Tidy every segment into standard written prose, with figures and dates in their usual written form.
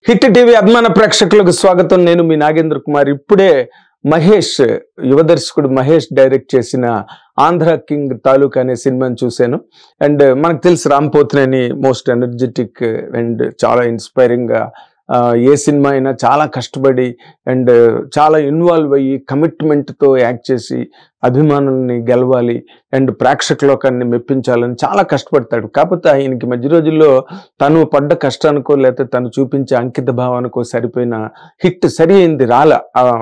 Hit TV అభిమాన ప్రేక్షకులకు స్వాగతం. నేను మీ నాగేంద్ర కుమార్. ఇప్పుడే మహేష్, యువ దర్శకుడు మహేష్ డైరెక్ట్ చేసిన ఆంధ్ర కింగ్ తాలూకా అనే సినిమాని చూశాను. అండ్ మనకు తెలుసు Ram Pothineni most energetic and చాలా ఇన్స్పైరింగ్ గా ఏ సినిమా అయినా చాలా కష్టపడి అండ్ చాలా ఇన్వాల్వ్ అయ్యి కమిట్మెంట్తో యాక్ట్ చేసి అభిమానుల్ని గెలవాలి అండ్ ప్రేక్షకులోకాన్ని మెప్పించాలని చాలా కష్టపడతాడు. కాకపోతే ఆయనకి మధ్య రోజుల్లో తను పడ్డ కష్టానికో లేకపోతే తను చూపించే అంకిత భావానికో సరిపోయిన హిట్ సరి అయింది రాలా.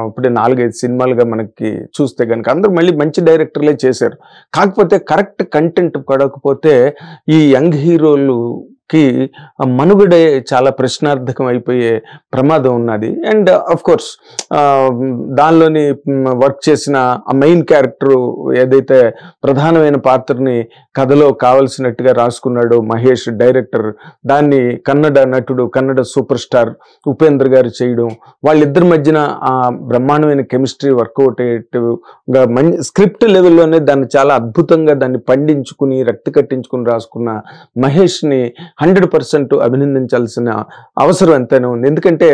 అప్పుడే 4-5 సినిమాలుగా మనకి చూస్తే కనుక అందరూ మళ్ళీ మంచి డైరెక్టర్లే చేశారు. కాకపోతే కరెక్ట్ కంటెంట్ పడకపోతే ఈ యంగ్ హీరోలు కి మనుగడే చాలా ప్రశ్నార్థకం అయిపోయే ప్రమాదం ఉన్నది. అండ్ అఫ్ కోర్స్ దానిలోని వర్క్ చేసిన ఆ మెయిన్ క్యారెక్టర్ ఏదైతే ప్రధానమైన పాత్రని కథలో కావలసినట్టుగా రాసుకున్నాడో మహేష్ డైరెక్టర్, దాన్ని కన్నడ నటుడు, కన్నడ సూపర్ స్టార్ ఉపేంద్ర గారు చేయడం, వాళ్ళిద్దరి మధ్యన ఆ బ్రహ్మాండమైన కెమిస్ట్రీ వర్కౌట్ అయ్యేట్టుగా మంచి స్క్రిప్ట్ లెవెల్లోనే దాన్ని చాలా అద్భుతంగా దాన్ని పండించుకుని రక్తి కట్టించుకుని రాసుకున్న మహేష్ని 100% అభినందించాల్సిన అవసరం ఎంతైనా ఉంది. ఎందుకంటే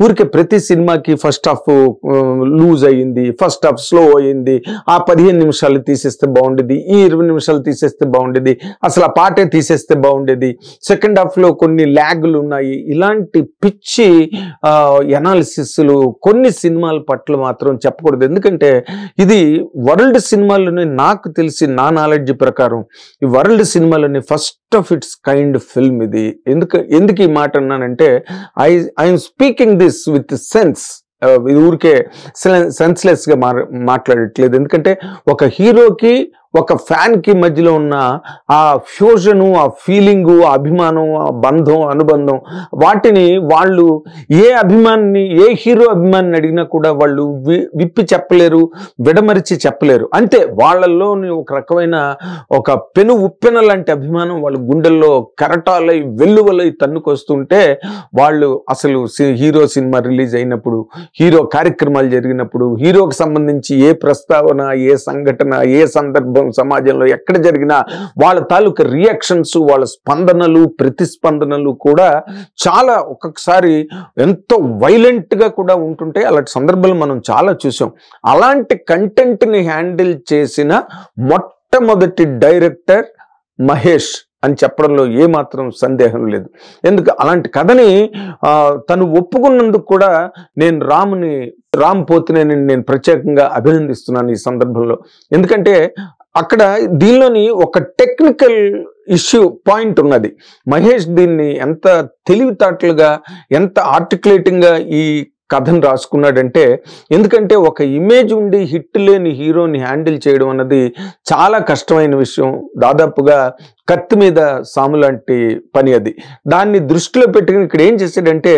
ఊరికే ప్రతి సినిమాకి ఫస్ట్ హాఫ్ లూజ్ అయ్యింది, ఫస్ట్ హాఫ్ స్లో అయ్యింది, ఆ 15 నిమిషాలు తీసేస్తే బాగుండేది, ఈ 20 నిమిషాలు తీసేస్తే బాగుండేది, అసలు ఆ పాటే తీసేస్తే బాగుండేది, సెకండ్ హాఫ్లో కొన్ని ల్యాగులు ఉన్నాయి, ఇలాంటి పిచ్చి ఎనాలిసిస్లు కొన్ని సినిమాల పట్ల మాత్రం చెప్పకూడదు. ఎందుకంటే ఇది వరల్డ్ సినిమాలోనే నాకు తెలిసి నా నాలెడ్జ్ ప్రకారం ఈ వరల్డ్ సినిమాలోనే first of its kind film ఇది. ఎందుకు ఈ మాట అన్నానంటే I'm speaking this with sense. ఇది ఊరికే సెన్స్లెస్ గా మాట్లాడట్లేదు. ఎందుకంటే ఒక హీరోకి ఒక ఫ్యాన్ కి మధ్యలో ఉన్న ఆ ఫ్యూజను, ఆ ఫీలింగు, ఆ అభిమానం, ఆ బంధం, అనుబంధం, వాటిని వాళ్ళు ఏ అభిమానిని, ఏ హీరో అభిమానిని అడిగినా కూడా వాళ్ళు విప్పి చెప్పలేరు, విడమరిచి చెప్పలేరు. అంతే, వాళ్ళల్లోని ఒక రకమైన ఒక పెను ఉప్పెన లాంటి అభిమానం వాళ్ళ గుండెల్లో కెరటాలై వెల్లువలై తన్నుకొస్తుంటే వాళ్ళు అసలు హీరో సినిమా రిలీజ్ అయినప్పుడు, హీరో కార్యక్రమాలు జరిగినప్పుడు, హీరోకి సంబంధించి ఏ ప్రస్తావన, ఏ సంఘటన, ఏ సందర్భం సమాజంలో ఎక్కడ జరిగినా వాళ్ళ తాలూకా రియాక్షన్స్, వాళ్ళ స్పందనలు, ప్రతిస్పందనలు కూడా చాలా ఒక్కొక్కసారి ఎంతో వైలెంట్ గా కూడా ఉంటుంటాయి. అలాంటి సందర్భాలు మనం చాలా చూసాం. అలాంటి కంటెంట్ ని హ్యాండిల్ చేసిన మొట్టమొదటి డైరెక్టర్ మహేష్ అని చెప్పడంలో ఏమాత్రం సందేహం లేదు. ఎందుకు అలాంటి కథని తను ఒప్పుకున్నందుకు కూడా నేను రామ్ పోతినేని నేను ప్రత్యేకంగా అభినందిస్తున్నాను ఈ సందర్భంలో. ఎందుకంటే అక్కడ దీనిలోని ఒక టెక్నికల్ ఇష్యూ పాయింట్ ఉన్నది. మహేష్ దీన్ని ఎంత తెలివితేటలుగా, ఎంత ఆర్టికులేటింగ్ గా ఈ కథను రాసుకున్నాడంటే, ఎందుకంటే ఒక ఇమేజ్ ఉండి హిట్ లేని హీరోని హ్యాండిల్ చేయడం అన్నది చాలా కష్టమైన విషయం. దాదాపుగా కత్తి మీద సాము లాంటి పని అది. దాన్ని దృష్టిలో పెట్టుకుని ఇక్కడ ఏం చేశాడంటే,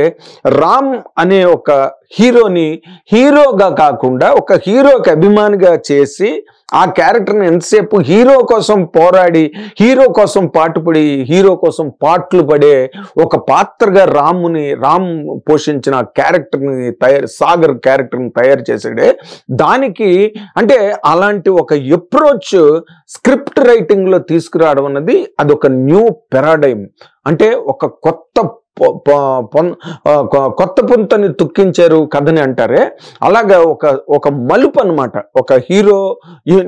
రామ్ అనే ఒక హీరోని హీరోగా కాకుండా ఒక హీరోకి అభిమానిగా చేసి ఆ క్యారెక్టర్ని ఎంతసేపు హీరో కోసం పోరాడి, హీరో కోసం పాటుపడి, హీరో కోసం పాటలు పడే ఒక పాత్రగా రామ్ పోషించిన క్యారెక్టర్ని సాగర్ క్యారెక్టర్ని తయారు చేసాడే. దానికి అంటే అలాంటి ఒక అప్రోచ్ స్క్రిప్ట్ రైటింగ్ లో తీసుకురావడం అన్నది అదొక న్యూ పెరాడైమ్. అంటే ఒక కొత్త పుంతని తుక్కించారు కథని అంటారే, అలాగా ఒక మలుపు అనమాట. ఒక హీరో,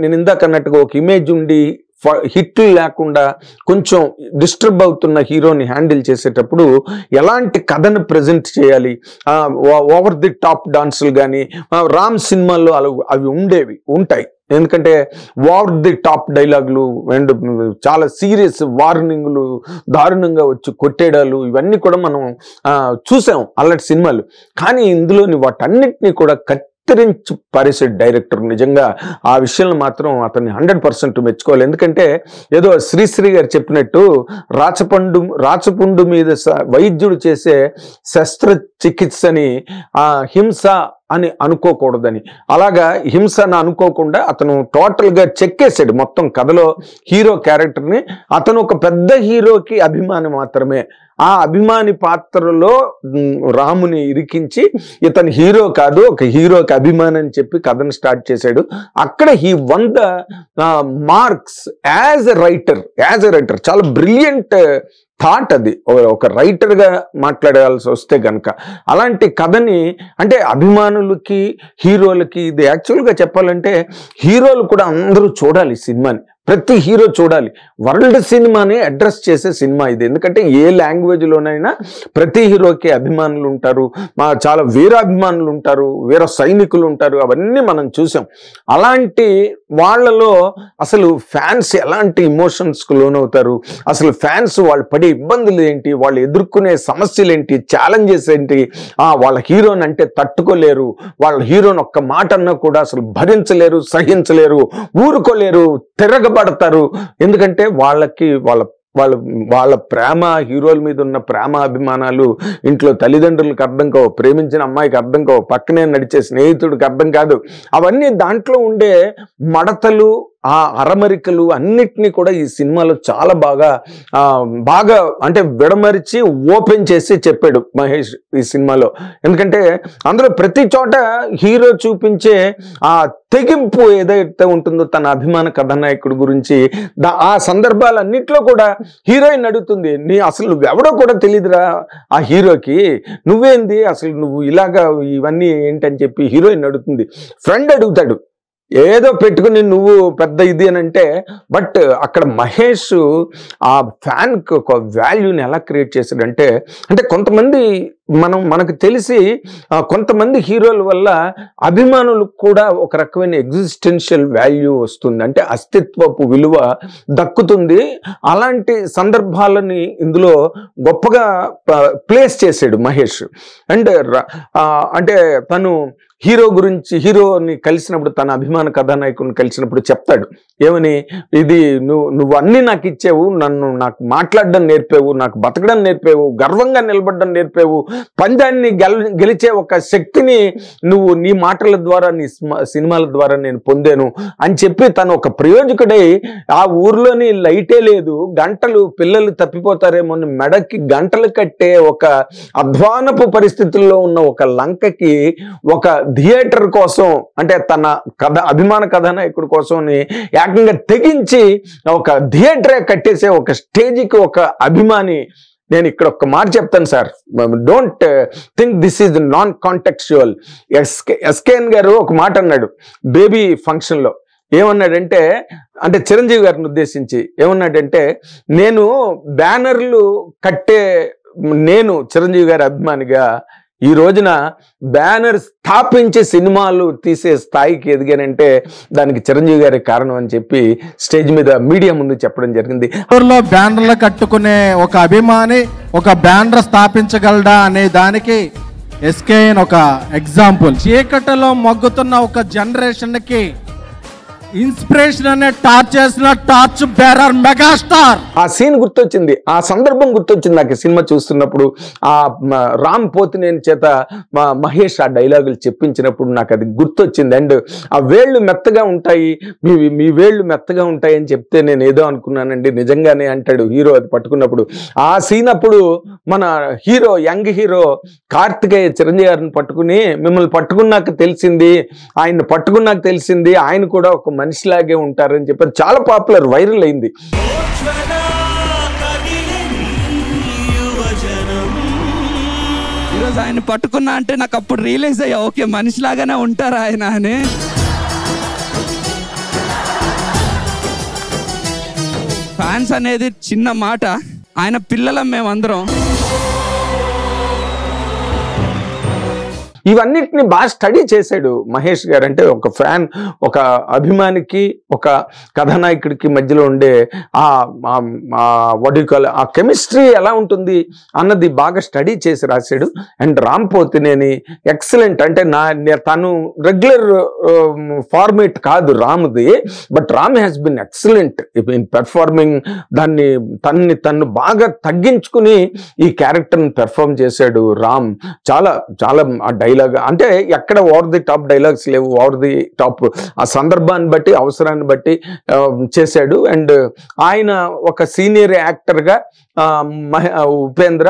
నేను ఇందాక అన్నట్టుగా ఒక ఇమేజ్ ఉండి హిట్ లేకుండా కొంచెం డిస్టర్బ్ అవుతున్న హీరోని హ్యాండిల్ చేసేటప్పుడు ఎలాంటి కథను ప్రజెంట్ చేయాలి, ఓవర్ ది టాప్ డాన్సులు కానీ రామ్ సినిమాల్లో అవి ఉంటాయి. ఎందుకంటే ఓవర్ ది టాప్ డైలాగులు అండ్ చాలా సీరియస్ వార్నింగ్లు, దారుణంగా వచ్చి కొట్టేడాలు, ఇవన్నీ కూడా మనం చూసాం అలాంటి సినిమాలు. కానీ ఇందులోని వాటన్నిటినీ కూడా కత్తిరించి పారేసే డైరెక్టర్. నిజంగా ఆ విషయంలో మాత్రం అతన్ని 100% మెచ్చుకోవాలి. ఎందుకంటే ఏదో శ్రీశ్రీ గారు చెప్పినట్టు రాచపుండు మీద వైద్యుడు చేసే శస్త్రచికిత్సని హింస అని అనుకోకూడదని, అలాగా హింసను అనుకోకుండా అతను టోటల్ గా చెక్కేసాడు మొత్తం కథలో హీరో క్యారెక్టర్ని. అతను ఒక పెద్ద హీరోకి అభిమాని మాత్రమే. ఆ అభిమాని పాత్రలో రాముని ఇరికించి ఇతను హీరో కాదు, ఒక హీరోకి అభిమాని అని చెప్పి కథను స్టార్ట్ చేశాడు. అక్కడ he one the marks as a writer. చాలా బ్రిలియంట్ థాట్ అది ఒక రైటర్గా మాట్లాడాల్సి వస్తే కనుక అలాంటి కథని అంటే అభిమానులకి హీరోలకి ఇది యాక్చువల్గా చెప్పాలంటే హీరోలు కూడా అందరూ చూడాలి సినిమాని, ప్రతి హీరో చూడాలి. వరల్డ్ సినిమాని అడ్రస్ చేసే సినిమా ఇది. ఎందుకంటే ఏ లాంగ్వేజ్లోనైనా ప్రతి హీరోకి అభిమానులు ఉంటారు, చాలా వీరాభిమానులు ఉంటారు, వీర సైనికులు ఉంటారు, అవన్నీ మనం చూసాం. అలాంటి వాళ్ళలో అసలు ఫ్యాన్స్ ఎలాంటి ఇమోషన్స్కు లోనవుతారు, అసలు ఫ్యాన్స్ వాళ్ళు పడే ఇబ్బందులు ఏంటి, వాళ్ళు ఎదుర్కొనే సమస్యలు ఏంటి, ఛాలెంజెస్ ఏంటి, వాళ్ళ హీరోని అంటే తట్టుకోలేరు, వాళ్ళ హీరోని ఒక్క మాట అన్నా కూడా అసలు భరించలేరు, సహించలేరు, ఊరుకోలేరు, తిరగబడతారు. ఎందుకంటే వాళ్ళకి వాళ్ళ ప్రేమ, హీరోల మీద ఉన్న ప్రేమ అభిమానాలు ఇంట్లో తల్లిదండ్రులకు అర్థం కావు, ప్రేమించిన అమ్మాయికి అర్థం కావు, పక్కనే నడిచే స్నేహితుడికి అర్థం కాదు. అవన్నీ దాంట్లో ఉండే మడతలు, ఆ అరమరికలు అన్నిటినీ కూడా ఈ సినిమాలో చాలా బాగా అంటే విడమరిచి ఓపెన్ చేసి చెప్పాడు మహేష్ ఈ సినిమాలో. ఎందుకంటే అందులో ప్రతి చోట హీరో చూపించే ఆ తెగింపు ఏదైతే ఉంటుందో తన అభిమాన కథానాయకుడి గురించి, ఆ సందర్భాలన్నిట్లో కూడా హీరోయిన్ అడుగుతుంది, అసలు నువ్వెవడో కూడా తెలియదురా ఆ హీరోకి, నువ్వేంది అసలు, నువ్వు ఇలాగా ఇవన్నీ ఏంటని చెప్పి హీరోయిన్ అడుగుతుంది. ఫ్రెండ్ అడుగుతాడు ఏదో పెట్టుకుని నువ్వు పెద్ద ఇది అని అంటే, బట్ అక్కడ మహేష్ ఆ ఫ్యాన్కి ఒక వాల్యూని ఎలా క్రియేట్ చేశాడంటే, అంటే కొంతమంది మనకు తెలిసి కొంతమంది హీరోల వల్ల అభిమానులకు కూడా ఒక రకమైన ఎగ్జిస్టెన్షియల్ వాల్యూ వస్తుంది, అంటే అస్తిత్వపు విలువ దక్కుతుంది. అలాంటి సందర్భాలని ఇందులో గొప్పగా ప్లేస్ చేశాడు మహేష్. అండ్ అంటే తను హీరోని కలిసినప్పుడు, తన అభిమాన కథానాయకుని కలిసినప్పుడు చెప్తాడు ఏమని, ఇది నువ్వు అన్నీ నాకు ఇచ్చావు, నాకు మాట్లాడడం నేర్పావు, నాకు బతకడం నేర్పావు, గర్వంగా నిలబడడం నేర్పావు, పందాన్ని గెలిచే ఒక శక్తిని నువ్వు నీ మాటల ద్వారా, నీ సినిమాల ద్వారా నేను పొందాను అని చెప్పి తను ఒక ప్రయోజకుడై ఆ ఊర్లోని లైటే లేదు, గంటలు పిల్లలు తప్పిపోతారేమో మెడకి గంటలు కట్టే ఒక అధ్వానపు పరిస్థితుల్లో ఉన్న ఒక లంకకి ఒక థియేటర్ కోసం, అంటే తన అభిమాన కథానాయకుడి కోసం ఏకంగా తెగించి ఒక థియేటరే కట్టేసే ఒక స్టేజ్కి ఒక అభిమాని. నేను ఇక్కడ ఒక మాట చెప్తాను sir, don't think this is non contextual. SKN గారు ఒక మాట అన్నాడు బేబీ ఫంక్షన్లో. ఏమన్నాడంటే, అంటే చిరంజీవి గారిని ఉద్దేశించి ఏమన్నాడంటే, నేను బ్యానర్లు కట్టే చిరంజీవి గారి అభిమానిగా ఈ రోజున బ్యానర్ స్థాపించి సినిమాలు తీసే స్థాయికి ఎదిగానంటే దానికి చిరంజీవి గారి కారణం అని చెప్పి స్టేజ్ మీద మీడియా ముందు చెప్పడం జరిగింది. బ్యానర్లు కట్టుకునే ఒక అభిమాని ఒక బ్యానర్ స్థాపించగలడా అనే దానికి ఎస్కేఎన్ ఒక ఎగ్జాంపుల్. చీకటిలో మగ్గుతున్న ఒక జనరేషన్ కి ఇన్స్పిరేషన్ అనే టార్చ్ చేసిన టార్చ్ బేరర్ మెగాస్టార్. ఆ సీన్ గుర్తొచ్చింది, ఆ సందర్భం గుర్తొచ్చింది నాకు సినిమా చూస్తున్నప్పుడు. ఆ రామ్ పోతినేని చేత మహేష్ ఆ డైలాగులు చెప్పించినప్పుడు నాకు అది గుర్తొచ్చింది. అండ్ ఆ వేళ్ళు మెత్తగా ఉంటాయి, మీ వేళ్ళు మెత్తగా ఉంటాయి అని చెప్తే నేను ఏదో అనుకున్నానండి, నిజంగానే అంటాడు హీరో అది పట్టుకున్నప్పుడు. ఆ సీన్ అప్పుడు మన hero, young hero Karthikeya Chiranjeevi గారిని పట్టుకుని, మిమ్మల్ని పట్టుకున్నాక తెలిసింది, ఆయన పట్టుకున్నాక తెలిసింది ఆయన కూడా ఒక మనిషిలాగే ఉంటారని చెప్పి చాలా పాపులర్, వైరల్ అయింది. ఈరోజు ఆయన పట్టుకున్నా అంటే నాకు అప్పుడు రియలైజ్ అయ్యా, ఓకే మనిషిలాగానే ఉంటారు ఆయన అని. ఫ్యాన్స్ అనేది చిన్న మాట, ఆయన పిల్లలం మేమందరం. ఇవన్నిటిని బాగా స్టడీ చేశాడు మహేష్ గారు. అంటే ఒక ఫ్యాన్, ఒక అభిమానికి, ఒక కథానాయకుడికి మధ్యలో ఉండే ఆ కెమిస్ట్రీ ఎలా ఉంటుంది అన్నది బాగా స్టడీ చేసి రాశాడు. And Ram Pothineni excellent. అంటే తను రెగ్యులర్ ఫార్మేట్ కాదు రామ్ది, but Ram has been excellent in performing. తను బాగా తగ్గించుకుని ఈ క్యారెక్టర్ని పెర్ఫార్మ్ చేశాడు రామ్. చాలా చాలా ఆ డైలాగ్ అంటే ఎక్కడ ఓవర్ ది టాప్ డైలాగ్స్ లేవు, ఓవర్ ది టాప్ ఆ సందర్భాన్ని బట్టి అవసరాన్ని బట్టి చేశాడు. అండ్ ఆయన ఒక సీనియర్ యాక్టర్గా ఉపేంద్ర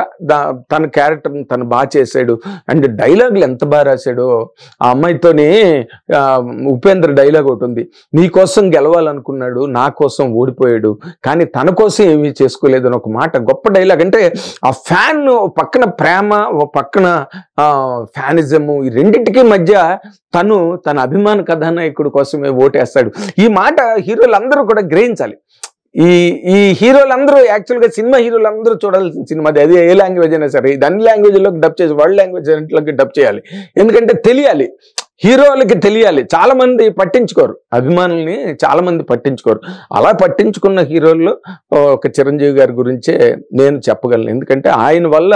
తన క్యారెక్టర్ని తను బాగా చేశాడు. అండ్ డైలాగులు ఎంత బాగా రాశాడో. ఆ అమ్మాయితోని ఉపేంద్ర డైలాగ్ ఒకటి ఉంది, నీ కోసం గెలవాలనుకున్నాడు, నా కోసం ఓడిపోయాడు, కానీ తన కోసం ఏమీ చేసుకోలేదు అని ఒక మాట. గొప్ప డైలాగ్. అంటే ఆ ఫ్యాన్ పక్కన ప్రేమ, ఓ పక్కన ఫ్యానిజము, ఈ రెండింటికి మధ్య తన అభిమాన కథానాయకుడి కోసమే ఓటేస్తాడు. ఈ మాట హీరోలందరూ కూడా గ్రహించాలి. ఈ హీరోలందరూ యాక్చువల్గా సినిమా హీరోలందరూ చూడాల్సిన సినిమా అది. ఏ లాంగ్వేజ్ అయినా సరే ఇది అన్ని లాంగ్వేజ్లోకి డబ్ చేసి వరల్డ్ లాంగ్వేజ్ డబ్ చేయాలి. ఎందుకంటే తెలియాలి, హీరోలకి తెలియాలి. చాలా మంది పట్టించుకోరు, అభిమానుల్ని చాలా మంది పట్టించుకోరు. అలా పట్టించుకున్న హీరోల్లో ఒక చిరంజీవి గారి గురించే నేను చెప్పగలను. ఎందుకంటే ఆయన వల్ల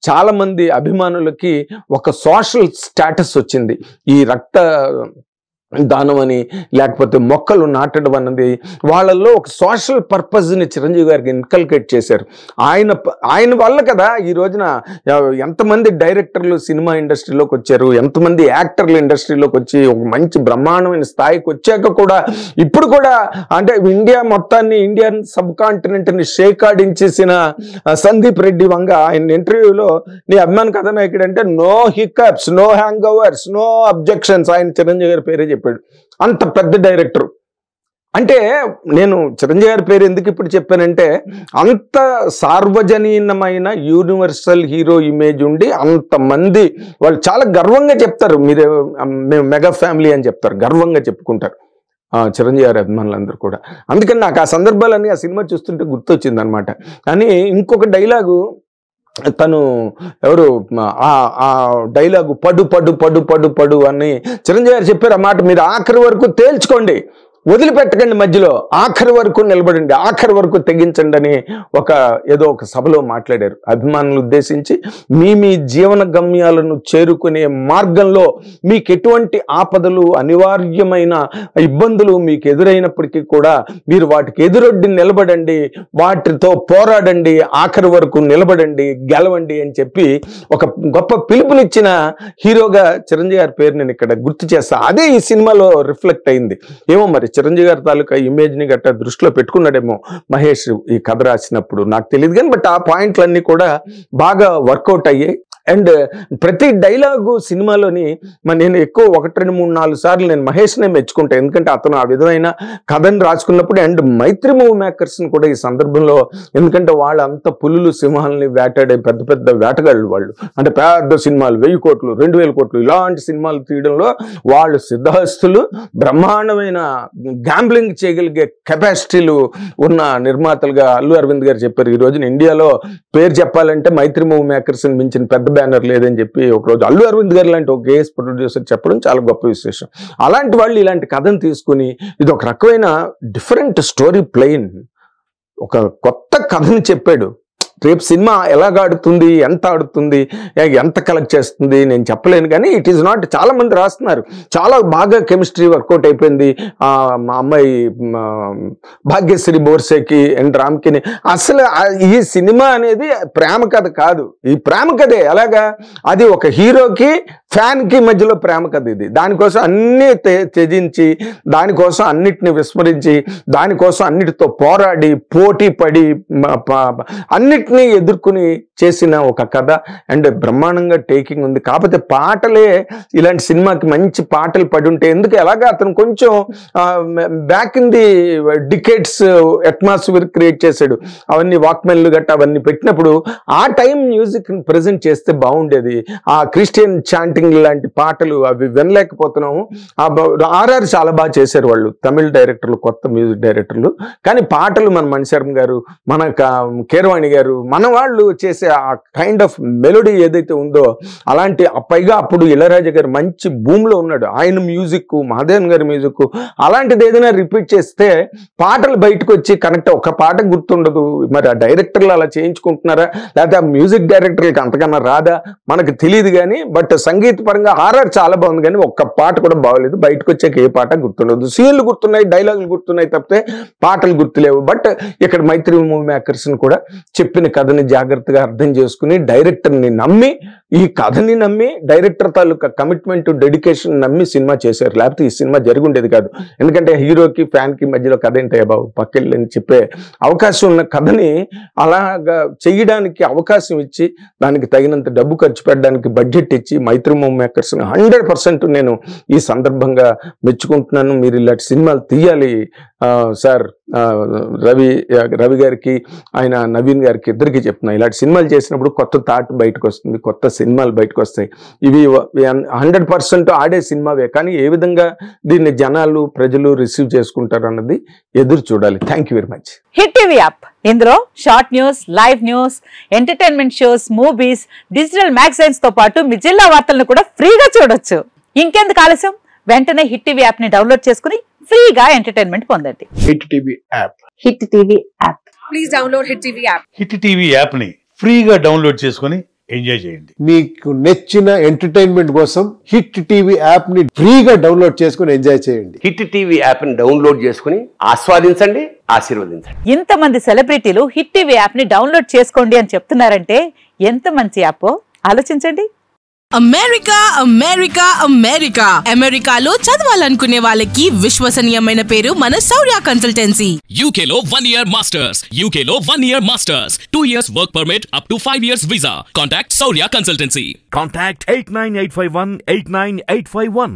చాలా మంది అభిమానులకి ఒక సోషల్ స్టేటస్ వచ్చింది. ఈ రక్త దానం అని, లేకపోతే మొక్కలు నాటడం అన్నది వాళ్ళల్లో ఒక సోషల్ పర్పస్ని చిరంజీవి గారికి ఇన్కల్కేట్ చేశారు. ఆయన వల్ల కదా ఈ రోజున ఎంతమంది డైరెక్టర్లు సినిమా ఇండస్ట్రీలోకి వచ్చారు, ఎంతమంది యాక్టర్లు ఇండస్ట్రీలోకి వచ్చి ఒక మంచి బ్రహ్మాండమైన స్థాయికి వచ్చాక కూడా ఇప్పుడు కూడా అంటే ఇండియా మొత్తాన్ని, ఇండియన్ సబ్ కాంటినెంట్ని షేక్ ఆడించేసిన సందీప్ రెడ్డి వంగ ఆయన ఇంటర్వ్యూలో నీ అభిమాన కథానాయకుడు అంటే no hiccups, no hangovers, no objections, ఆయన చిరంజీవి గారి పేరే చెప్పాడు. అంత పెద్ద డైరెక్టర్. అంటే నేను చిరంజీవి గారి పేరు ఎందుకు ఇప్పుడు చెప్పానంటే అంత సార్వజనీనమైన యూనివర్సల్ హీరో ఇమేజ్ ఉండి అంతమంది వాళ్ళు చాలా గర్వంగా చెప్తారు, మేము మెగా ఫ్యామిలీ అని చెప్తారు, గర్వంగా చెప్పుకుంటారు చిరంజీవి గారి అభిమానులందరూ కూడా. అందుకని నాకు ఆ సందర్భాలన్నీ ఆ సినిమా చూస్తుంటే గుర్తొచ్చింది అనమాట. కానీ ఇంకొక డైలాగు తను ఎవరు ఆ డైలాగు పడు పడు పడు పడు పడు అని చిరంజీవి గారు చెప్పారు. ఆ మాట మీరు ఆఖరి వరకు తేల్చుకోండి, వదిలిపెట్టకండి, మధ్యలో ఆఖరి వరకు నిలబడండి, ఆఖరి వరకు తెగించండి అని ఏదో ఒక సభలో మాట్లాడారు అభిమానులు ఉద్దేశించి. మీ జీవన గమ్యాలను చేరుకునే మార్గంలో మీకు ఎటువంటి ఆపదలు, అనివార్యమైన ఇబ్బందులు మీకు ఎదురైనప్పటికీ కూడా మీరు వాటికి ఎదురొడ్డి నిలబడండి, వాటితో పోరాడండి, ఆఖరి వరకు నిలబడండి, గెలవండి అని చెప్పి ఒక గొప్ప పిలుపునిచ్చిన హీరోగా చిరంజీవి గారి పేరు నేను ఇక్కడ గుర్తు చేస్తాను. అదే ఈ సినిమాలో రిఫ్లెక్ట్ అయింది. ఏమో మరి చిరంజీవి గారి తాలూకా ఇమేజ్ని గట్రా దృష్టిలో పెట్టుకున్నాడేమో మహేష్ ఈ కథ రాసినప్పుడు, నాకు తెలియదు. కానీ బట్ ఆ పాయింట్లన్నీ కూడా బాగా వర్కౌట్ అయ్యాయి. అండ్ ప్రతి డైలాగు సినిమాలోని నేను ఎక్కువ 1, 2, 3, 4 సార్లు నేను మహేష్నే మెచ్చుకుంటాను. ఎందుకంటే అతను ఆ విధమైన కథను రాసుకున్నప్పుడు. అండ్ మైత్రి మూవీ మేకర్స్ని కూడా ఈ సందర్భంలో, ఎందుకంటే వాళ్ళు అంత పులులు సింహాలని వేటాడే పెద్ద పెద్ద వేటగాళ్ళు వాళ్ళు. అంటే పెద్ద సినిమాలు 1000 కోట్లు 2000 కోట్లు ఇలాంటి సినిమాలు తీయడంలో వాళ్ళు సిద్ధహస్తులు, బ్రహ్మాండమైన గ్యాంబ్లింగ్ చేయగలిగే కెపాసిటీలు ఉన్న నిర్మాతలుగా అల్లు అరవింద్ గారు చెప్పారు. ఈ రోజున ఇండియాలో పేరు చెప్పాలంటే మైత్రి మూవీ మేకర్స్ని మించిన పెద్ద బ్యానర్ లేదని చెప్పి ఒకరోజు అల్లు అరవింద్ గారు లాంటి ఒక గేఎస్ ప్రొడ్యూసర్ చెప్పడం చాలా గొప్ప విశేషం. అలాంటి వాళ్ళు ఇలాంటి కథను తీసుకుని ఇది ఒక రకమైన డిఫరెంట్ స్టోరీ ప్లేన్, ఒక కొత్త కథని చెప్పాడు. రేపు సినిమా ఎలాగ ఆడుతుంది, ఎంత ఆడుతుంది, ఎంత కలెక్ట్ చేస్తుంది నేను చెప్పలేను. కానీ ఇట్ ఈస్ నాట్, చాలా మంది రాస్తున్నారు, చాలా బాగా కెమిస్ట్రీ వర్కౌట్ అయిపోయింది. మా అమ్మాయి భాగ్యశ్రీ బోర్సేకి అండ్ రామ్కిని. అసలు ఈ సినిమా అనేది ప్రేమ కథ కాదు, ఈ ప్రేమ కథే. అలాగా అది ఒక హీరోకి ఫ్యాన్కి మధ్యలో ప్రేమ కథ ఇది. దానికోసం అన్నీ త్యజించి, దానికోసం అన్నిటిని విస్మరించి, దానికోసం అన్నిటితో పోరాడి, పోటీ పడి, అన్నిటిని ఎదుర్కొని చేసిన ఒక కథ. అండ్ బ్రహ్మాండంగా టేకింగ్ ఉంది. కాకపోతే పాటలే ఇలాంటి సినిమాకి మంచి పాటలు పడి ఉంటే, ఎందుకు ఎలాగా అతను కొంచెం back in the decades atmosphere create చేశాడు. అవన్నీ వాక్మెన్లు గట్ట అవన్నీ పెట్టినప్పుడు ఆ టైం మ్యూజిక్ ప్రజెంట్ చేస్తే బాగుండేది. ఆ క్రిస్టియన్ చాంటింగ్ లాంటి పాటలు అవి వినలేకపోతున్నాము. ఆర్ఆర్ చాలా బాగా చేశారు వాళ్ళు, తమిళ డైరెక్టర్లు, కొత్త మ్యూజిక్ డైరెక్టర్లు. కానీ పాటలు మన మణిశర్మ గారు, మన కీరవాణి గారు, మన వాళ్ళు చేసే ఆ కైండ్ ఆఫ్ మెలోడీ ఏదైతే ఉందో అలాంటి, పైగా అప్పుడు ఇళయరాజా గారు మంచి భూమిలో ఉన్నాడు, ఆయన మ్యూజిక్, మహాదేవన్ గారి మ్యూజిక్, అలాంటిది ఏదైనా రిపీట్ చేస్తే పాటలు బయటకు వచ్చి కనెక్ట్, ఒక పాట గుర్తుండదు. మరి ఆ డైరెక్టర్లు అలా చేయించుకుంటున్నారా, లేకపోతే ఆ మ్యూజిక్ డైరెక్టర్లకి అంతకన్నా రాదా మనకు తెలియదు. కానీ బట్ సంగీత పరంగా ఆర్ఆర్ చాలా బాగుంది, కానీ ఒక్క పాట కూడా బాగోలేదు. బయటకు వచ్చాక ఏ పాట గుర్తుండదు. సీన్లు గుర్తున్నాయి, డైలాగులు గుర్తున్నాయి తప్పితే పాటలు గుర్తులేవు. బట్ ఇక్కడ మైత్రి మూవీ మేకర్స్ని కూడా చెప్పిన కథని జాగ్రత్తగా అర్థం చేసుకుని, డైరెక్టర్ని నమ్మి ఈ కథని నమ్మి డైరెక్టర్ తాలూకా కమిట్మెంట్ డెడికేషన్ నమ్మి సినిమా చేశారు, లేకపోతే ఈ సినిమా జరిగి ఉండేది కాదు. ఎందుకంటే హీరోకి ఫ్యాన్కి మధ్యలో కథ ఏంటయ్యా బాబు పక్కెళ్ళి అని చెప్పే అవకాశం ఉన్న కథని అలాగా చేయడానికి అవకాశం ఇచ్చి దానికి తగినంత డబ్బు ఖర్చు పెట్టడానికి బడ్జెట్ ఇచ్చి మైత్రి మూవీ మేకర్స్ 100% నేను ఈ సందర్భంగా మెచ్చుకుంటున్నాను. మీరు ఇలాంటి సినిమాలు తీయాలి సార్. రవి గారికి ఆయన నవీన్ గారికి ఇద్దరికి చెప్తున్నా, ఇలాంటి సినిమాలు చేసినప్పుడు కొత్త థాట్ బయటకు వస్తుంది, కొత్త సినిమాలు బయటకు వస్తాయి. ఇవి 100% ఆడే సినిమావే, కానీ ఏ విధంగా దీన్ని జనాలు ప్రజలు రిసీవ్ చేసుకుంటారు అన్నది ఎదురు చూడాలి. Thank you very much. Hit TV app, ఇందులో short news, live news, entertainment shows, movies, digital magazines తో పాటు మీ జిల్లా వార్తలను కూడా ఫ్రీగా చూడొచ్చు. ఇంకెందుకు ఆలస్యం, వెంటనే హిట్ టీవీ యాప్ ని డౌన్లోడ్ చేసుకుని ఫ్రీగా ఎంటర్టైన్మెంట్ పొందండి. Hit TV app. Hit TV app. Please download hit TV app. Hit TV app ని ఫ్రీగా డౌన్లోడ్ చేసుకొని ఎంజాయ్ చేయండి. మీకు నచ్చిన ఎంటర్టైన్మెంట్ కోసం హిట్ టీవీ యాప్ ని ఫ్రీగా డౌన్లోడ్ చేసుకొని ఎంజాయ్ చేయండి. హిట్ టీవీ యాప్ ని డౌన్లోడ్ చేసుకుని ఆస్వాదించండి, ఆశీర్వదించండి. ఇంతమంది సెలబ్రిటీలు హిట్ టీవీ యాప్ ని డౌన్లోడ్ చేసుకోండి అని చెప్తున్నారంటే ఎంత మంచి యాప్ ఆలోచించండి. అమెరికా అమెరికా అమెరికా అమెరికాలో చదవాలనుకునే వాళ్ళకి విశ్వసనీయమైన పేరు మన శౌర్య కన్సల్టెన్సీ. UK లో 1 year masters, UK లో 1 year masters, 2 years work permit up to 5 years visa. Contact Saurya Consultancy. Contact 89851 89851.